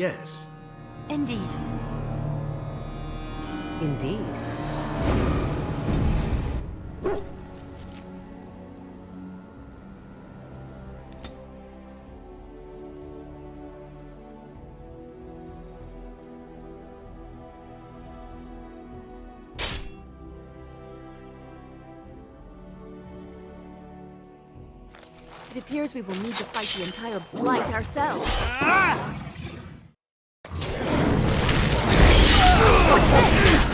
Yes. Indeed. Indeed. It appears we will need to fight the entire blight ourselves. What's this?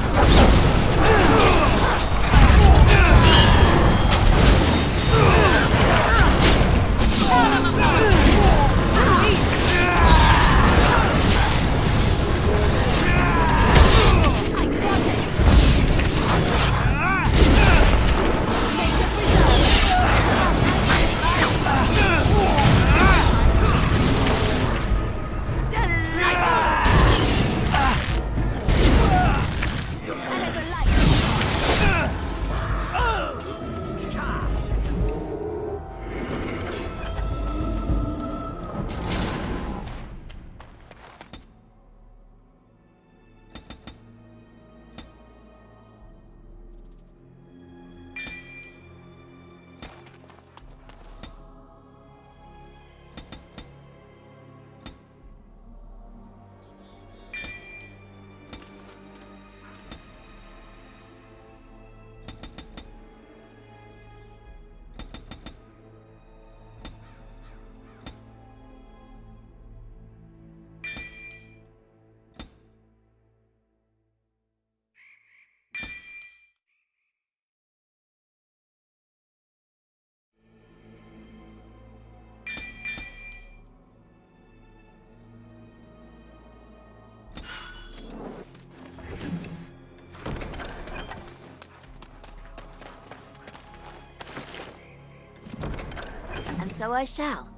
And so I shall.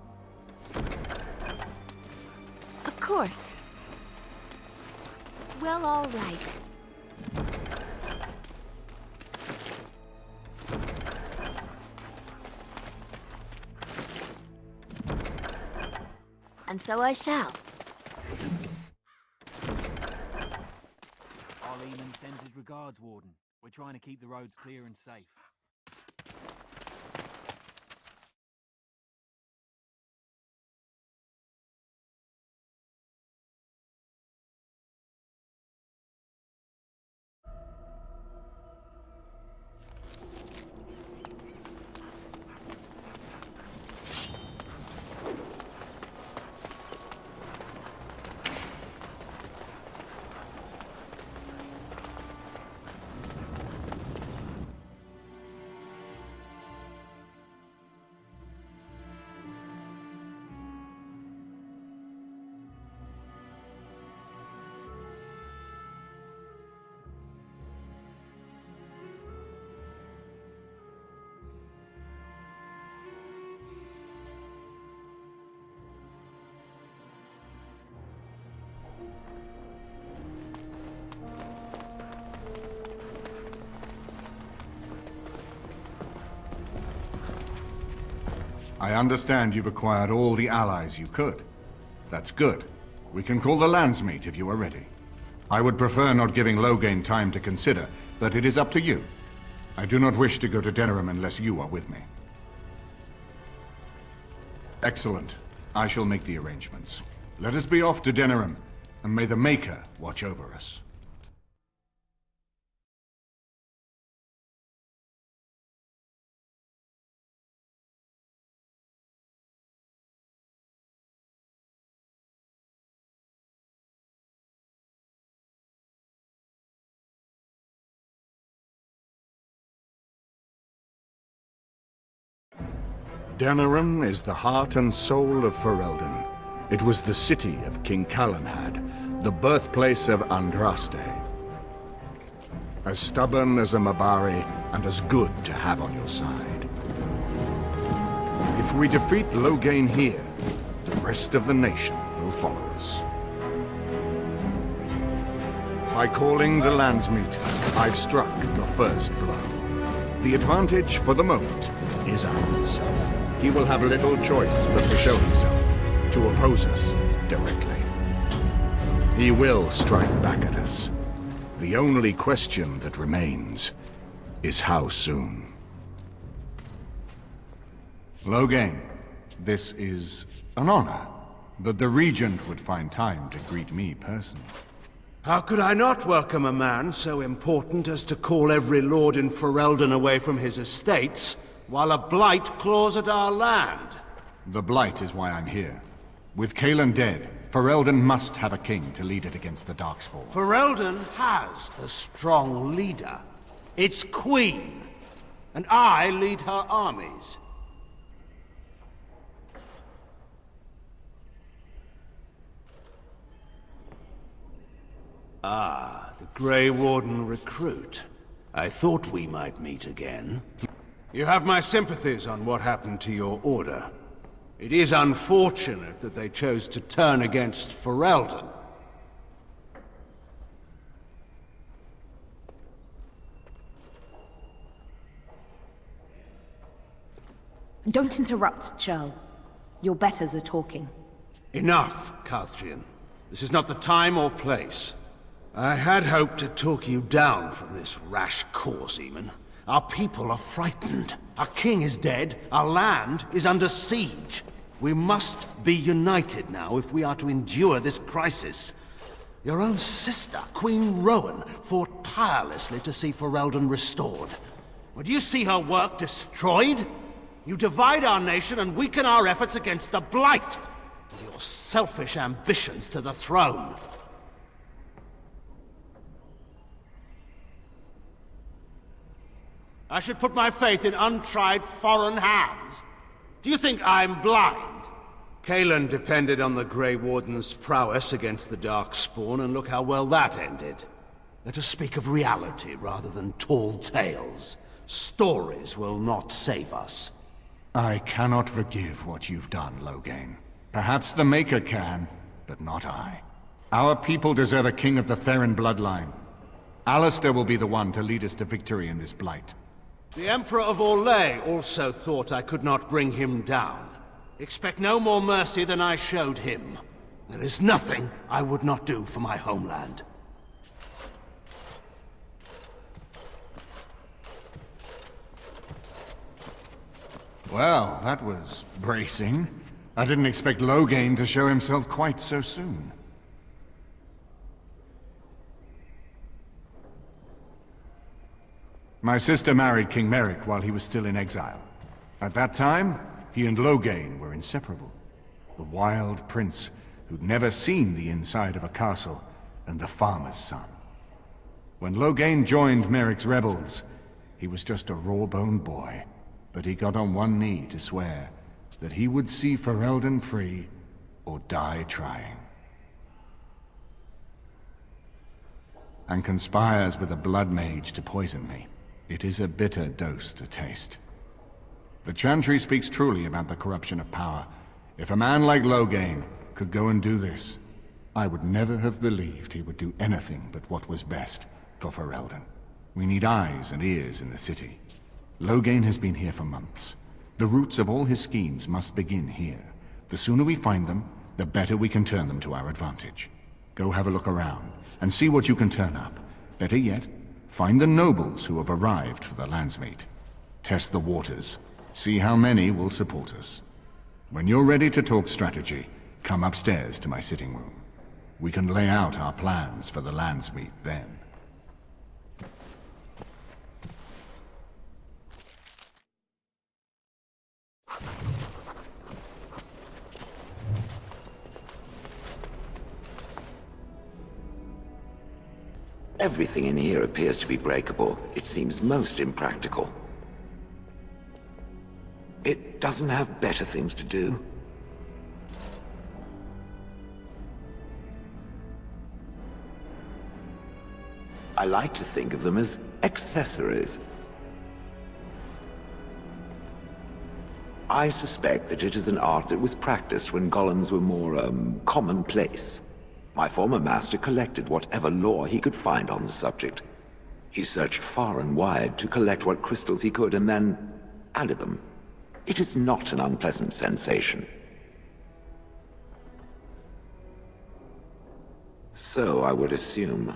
Of course. Well, all right. And so I shall. Arlene sends his regards, Warden. We're trying to keep the roads clear and safe. I understand you've acquired all the allies you could. That's good. We can call the Landsmeet if you are ready. I would prefer not giving Loghain time to consider, but it is up to you. I do not wish to go to Denerim unless you are with me. Excellent. I shall make the arrangements. Let us be off to Denerim, and may the Maker watch over us. Denerim is the heart and soul of Ferelden. It was the city of King Calenhad, the birthplace of Andraste. As stubborn as a Mabari, and as good to have on your side. If we defeat Loghain here, the rest of the nation will follow us. By calling the Landsmeet, I've struck the first blow. The advantage, for the moment, is ours. He will have little choice but to show himself, to oppose us directly. He will strike back at us. The only question that remains is how soon. Loghain, this is an honor that the Regent would find time to greet me personally. How could I not welcome a man so important as to call every lord in Ferelden away from his estates, while a blight claws at our land? The Blight is why I'm here. With Cailan dead, Ferelden must have a king to lead it against the Darkspawn. Ferelden has a strong leader. Its queen. And I lead her armies. Ah, the Grey Warden recruit. I thought we might meet again. You have my sympathies on what happened to your order. It is unfortunate that they chose to turn against Ferelden. Don't interrupt, Churl. Your betters are talking. Enough, Carthrian. This is not the time or place. I had hoped to talk you down from this rash course, Eamon. Our people are frightened. Our king is dead. Our land is under siege. We must be united now if we are to endure this crisis. Your own sister, Queen Rowan, fought tirelessly to see Ferelden restored. Would you see her work destroyed? You divide our nation and weaken our efforts against the Blight, with your selfish ambitions to the throne. I should put my faith in untried foreign hands. Do you think I'm blind? Cailan depended on the Grey Warden's prowess against the Darkspawn, and look how well that ended. Let us speak of reality rather than tall tales. Stories will not save us. I cannot forgive what you've done, Loghain. Perhaps the Maker can, but not I. Our people deserve a king of the Theron bloodline. Alistair will be the one to lead us to victory in this Blight. The Emperor of Orlais also thought I could not bring him down. Expect no more mercy than I showed him. There is nothing I would not do for my homeland. Well, that was bracing. I didn't expect Loghain to show himself quite so soon. My sister married King Merrick while he was still in exile. At that time, he and Loghain were inseparable. The wild prince who'd never seen the inside of a castle, and the farmer's son. When Loghain joined Merrick's rebels, he was just a raw-boned boy. But he got on one knee to swear that he would see Ferelden free or die trying. And conspires with a blood mage to poison me. It is a bitter dose to taste. The Chantry speaks truly about the corruption of power. If a man like Loghain could go and do this, I would never have believed he would do anything but what was best for Ferelden. We need eyes and ears in the city. Loghain has been here for months. The roots of all his schemes must begin here. The sooner we find them, the better we can turn them to our advantage. Go have a look around, and see what you can turn up. Better yet, find the nobles who have arrived for the landsmeet. Test the waters. See how many will support us. When you're ready to talk strategy, come upstairs to my sitting room. We can lay out our plans for the landsmeet then. Everything in here appears to be breakable. It seems most impractical. It doesn't have better things to do. I like to think of them as accessories. I suspect that it is an art that was practiced when golems were more, commonplace. My former master collected whatever lore he could find on the subject. He searched far and wide to collect what crystals he could and then added them. It is not an unpleasant sensation. So I would assume.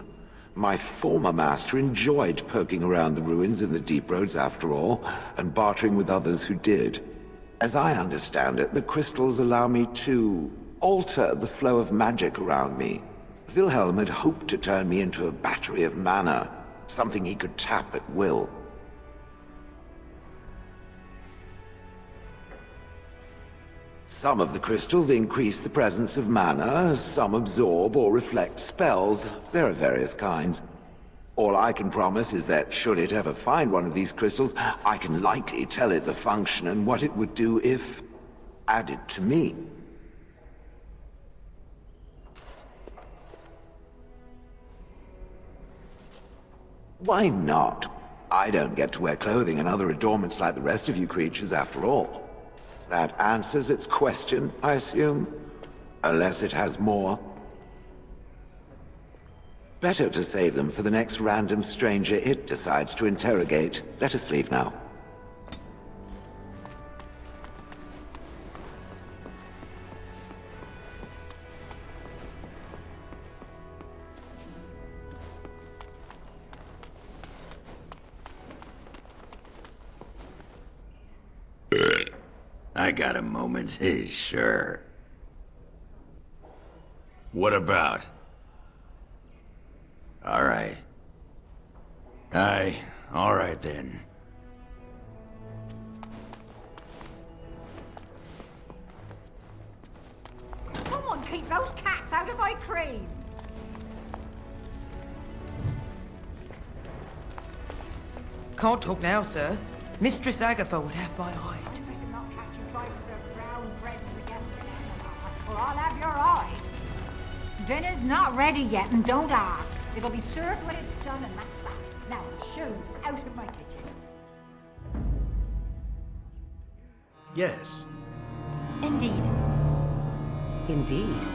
My former master enjoyed poking around the ruins in the deep roads after all, and bartering with others who did. As I understand it, the crystals allow me to alter the flow of magic around me. Wilhelm had hoped to turn me into a battery of mana, something he could tap at will. Some of the crystals increase the presence of mana, some absorb or reflect spells. There are various kinds. All I can promise is that should it ever find one of these crystals, I can likely tell it the function and what it would do if added to me. Why not? I don't get to wear clothing and other adornments like the rest of you creatures after all. That answers its question, I assume? Unless it has more. Better to save them for the next random stranger it decides to interrogate. Let us leave now. I got a moment, sure. What about? All right. All right then. Someone keep those cats out of my cream! Can't talk now, sir. Mistress Agatha would have my hide. Better not catch you trying to serve brown bread to the guests or I'll have your hide. Dinner's not ready yet, and don't ask. It'll be served when it's done, and that's that. Now, shoes out of my kitchen. Yes. Indeed. Indeed.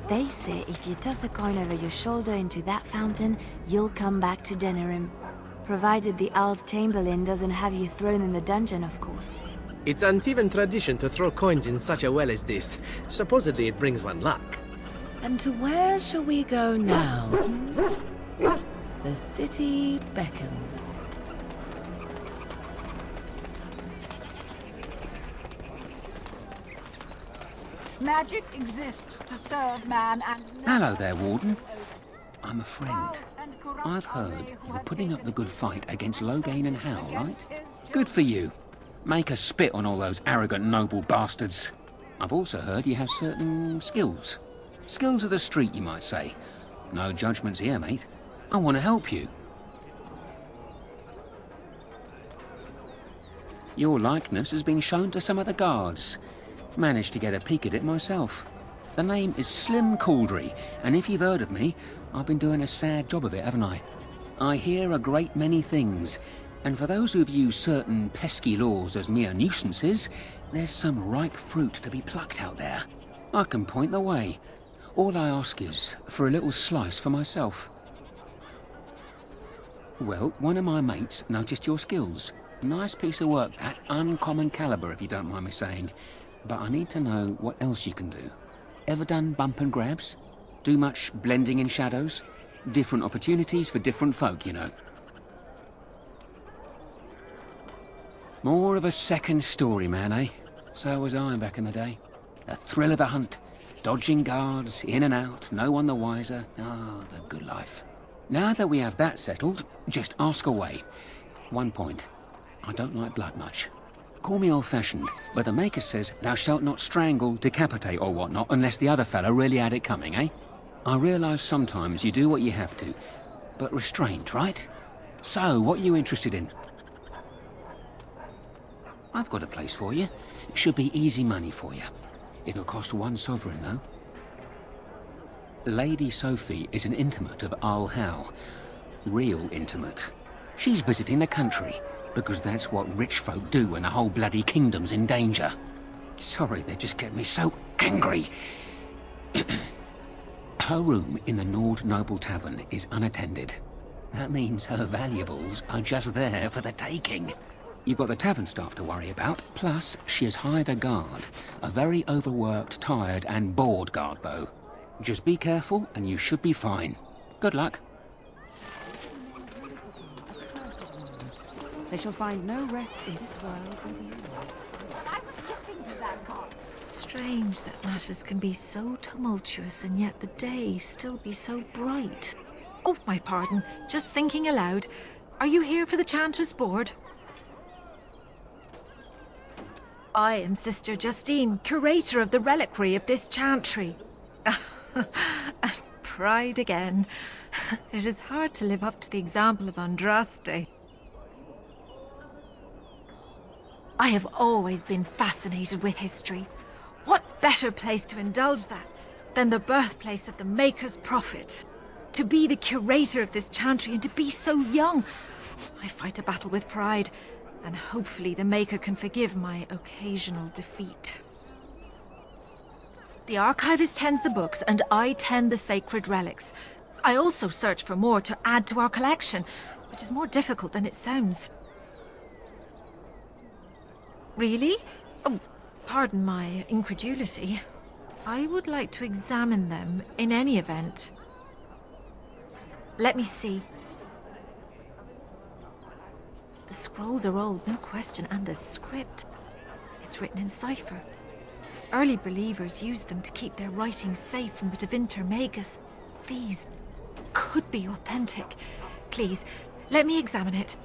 They say if you toss a coin over your shoulder into that fountain, you'll come back to Denerim. Provided the Owl's Chamberlain doesn't have you thrown in the dungeon, of course. It's Antivan tradition to throw coins in such a well as this. Supposedly it brings one luck. And to where shall we go now? The city beckons. Magic exists to serve man and... Hello there, Warden. I'm a friend. I've heard you were putting up the good fight against Loghain and Howe, right? Good for you. Make us spit on all those arrogant noble bastards. I've also heard you have certain skills. Skills of the street, you might say. No judgments here, mate. I want to help you. Your likeness has been shown to some of the guards. Managed to get a peek at it myself. The name is Slim Cauldry, and if you've heard of me, I've been doing a sad job of it, haven't I? I hear a great many things, and for those who view certain pesky laws as mere nuisances, there's some ripe fruit to be plucked out there. I can point the way. All I ask is for a little slice for myself. Well, one of my mates noticed your skills. Nice piece of work, that. Uncommon caliber, if you don't mind me saying. But I need to know what else you can do. Ever done bump and grabs? Do much blending in shadows? Different opportunities for different folk, you know. More of a second story man, eh? So was I back in the day. The thrill of the hunt. Dodging guards, in and out, no one the wiser. Ah, the good life. Now that we have that settled, just ask away. One point. I don't like blood much. Call me old-fashioned, but the Maker says thou shalt not strangle, decapitate or whatnot unless the other fellow really had it coming, eh? I realise sometimes you do what you have to, but restrained, right? So, what are you interested in? I've got a place for you. It should be easy money for you. It'll cost 1 sovereign, though. Lady Sophie is an intimate of Al Hal. Real intimate. She's visiting the country, because that's what rich folk do when the whole bloody kingdom's in danger. Sorry, they just get me so angry. Her room in the Nord Noble Tavern is unattended. That means her valuables are just there for the taking. You've got the tavern staff to worry about, plus she has hired a guard. A very overworked, tired and bored guard, though. Just be careful and you should be fine. Good luck. They shall find no rest in this world or the other. I was listening to that call. Strange that matters can be so tumultuous and yet the day still be so bright. Oh, my pardon. Just thinking aloud. Are you here for the Chanter's Board? I am Sister Justine, curator of the reliquary of this chantry. And pride again. It is hard to live up to the example of Andraste. I have always been fascinated with history. What better place to indulge that than the birthplace of the Maker's prophet? To be the curator of this chantry and to be so young. I fight a battle with pride, and hopefully the Maker can forgive my occasional defeat. The archivist tends the books, and I tend the sacred relics. I also search for more to add to our collection, which is more difficult than it sounds. Really? Oh, pardon my incredulity. I would like to examine them in any event. Let me see. The scrolls are old, no question, and the script. It's written in cipher. Early believers used them to keep their writings safe from the Divinter Magus. These could be authentic. Please, let me examine it.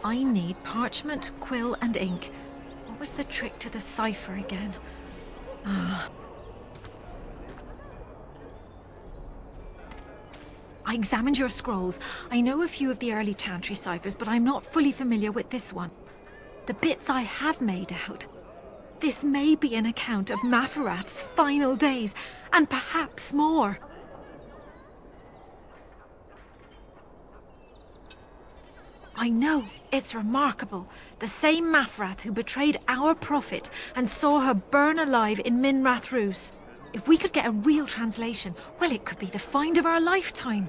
I need parchment, quill, and ink. What was the trick to the cipher again? Ah. I examined your scrolls. I know a few of the early chantry ciphers, but I'm not fully familiar with this one. The bits I have made out. This may be an account of Maferath's final days, and perhaps more. I know, it's remarkable. The same Maferath who betrayed our prophet and saw her burn alive in Minrath Rus. If we could get a real translation, well, it could be the find of our lifetime.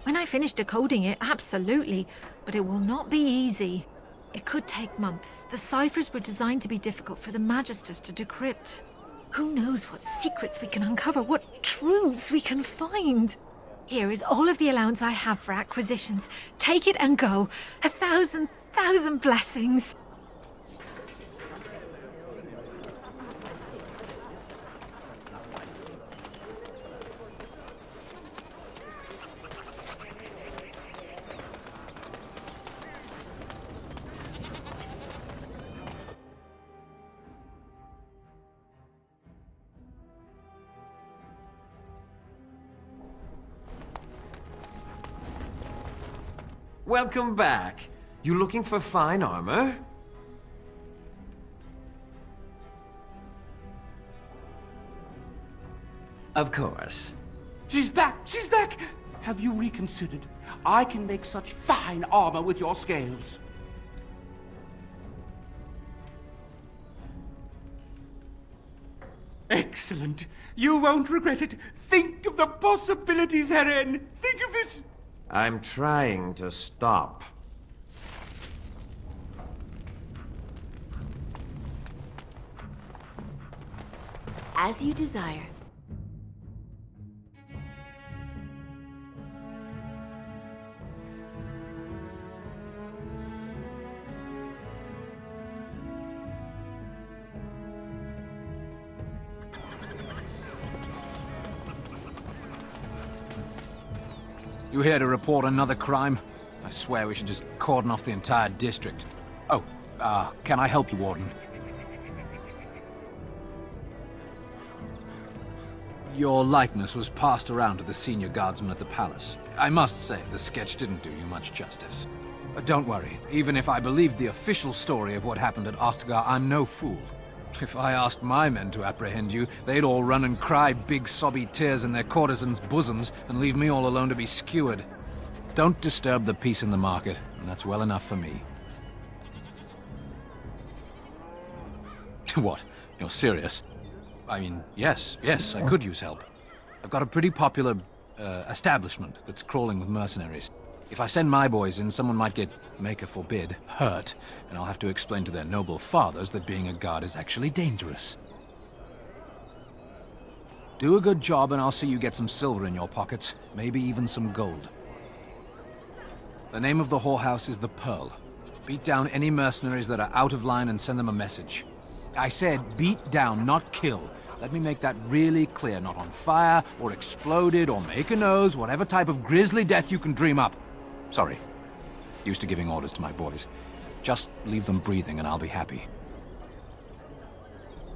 When I finish decoding it, absolutely, but it will not be easy. It could take months. The ciphers were designed to be difficult for the Magisters to decrypt. Who knows what secrets we can uncover, what truths we can find. Here is all of the allowance I have for acquisitions. Take it and go. 1,000 blessings. Welcome back. You looking for fine armor? Of course. She's back! She's back! Have you reconsidered? I can make such fine armor with your scales. Excellent. You won't regret it. Think of the possibilities, Heren. Think of it. I'm trying to stop. As you desire. You here to report another crime? I swear we should just cordon off the entire district. Oh, can I help you, Warden? Your likeness was passed around to the senior guardsman at the palace. I must say, the sketch didn't do you much justice. But don't worry, even if I believed the official story of what happened at Ostagar, I'm no fool. If I asked my men to apprehend you, they'd all run and cry big sobby tears in their courtesans' bosoms and leave me all alone to be skewered. Don't disturb the peace in the market, and that's well enough for me. What? You're serious? I mean, yes, I could use help. I've got a pretty popular, establishment that's crawling with mercenaries. If I send my boys in, someone might get, maker forbid, hurt, and I'll have to explain to their noble fathers that being a guard is actually dangerous. Do a good job and I'll see you get some silver in your pockets, maybe even some gold. The name of the whorehouse is the Pearl. Beat down any mercenaries that are out of line and send them a message. I said beat down, not kill. Let me make that really clear. Not on fire, or exploded, or make a nose, whatever type of grisly death you can dream up. Sorry. Used to giving orders to my boys. Just leave them breathing and I'll be happy.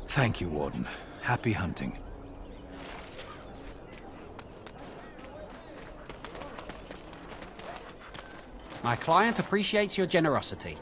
Thank you, Warden. Happy hunting. My client appreciates your generosity.